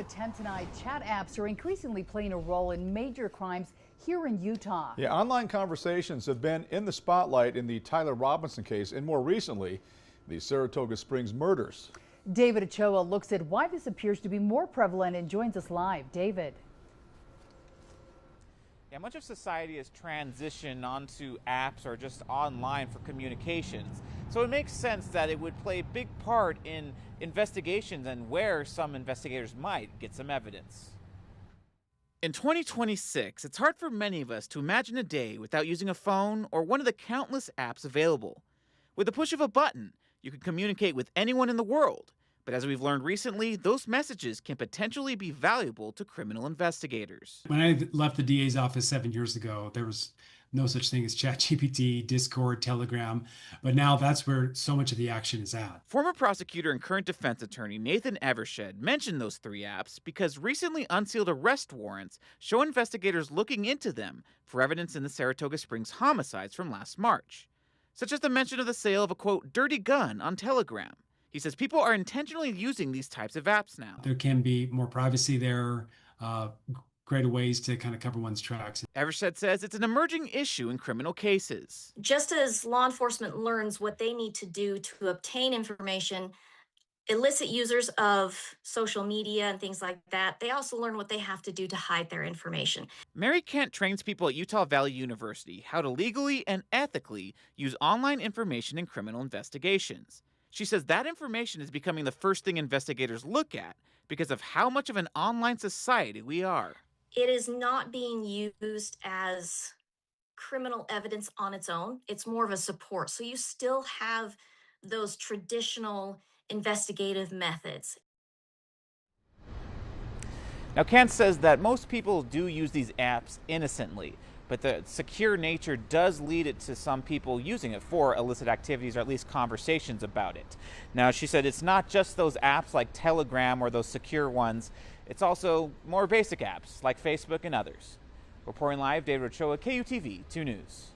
at 10 tonight. Chat apps are increasingly playing a role in major crimes here in Utah. Yeah, online conversations have been in the spotlight in the Tyler Robinson case and more recently, the Saratoga Springs murders. David Ochoa looks at why this appears to be more prevalent and joins us live. David. Yeah, much of society has transitioned onto apps or just online for communications. So it makes sense that it would play a big part in investigations and where some investigators might get some evidence. In 2026, it's hard for many of us to imagine a day without using a phone or one of the countless apps available. With the push of a button, you can communicate with anyone in the world. But as we've learned recently, those messages can potentially be valuable to criminal investigators. When I left the DA's office 7 years ago, there was no such thing as ChatGPT, Discord, Telegram, but now that's where so much of the action is at. Former prosecutor and current defense attorney Nathan Evershed mentioned those three apps because recently unsealed arrest warrants show investigators looking into them for evidence in the Saratoga Springs homicides from last March, such as the mention of the sale of a, quote, dirty gun on Telegram. He says people are intentionally using these types of apps now. There can be more privacy there, greater ways to kind of cover one's tracks. Evershed says it's an emerging issue in criminal cases. Just as law enforcement learns what they need to do to obtain information, illicit users of social media and things like that, they also learn what they have to do to hide their information. Mary Kent trains people at Utah Valley University how to legally and ethically use online information in criminal investigations. She says that information is becoming the first thing investigators look at because of how much of an online society we are. It is not being used as criminal evidence on its own. It's more of a support. So you still have those traditional investigative methods. Now, Kent says that most people do use these apps innocently, but the secure nature does lead it to some people using it for illicit activities or at least conversations about it. Now, she said it's not just those apps like Telegram or those secure ones. It's also more basic apps like Facebook and others. Reporting live, David Ochoa, KUTV 2 News.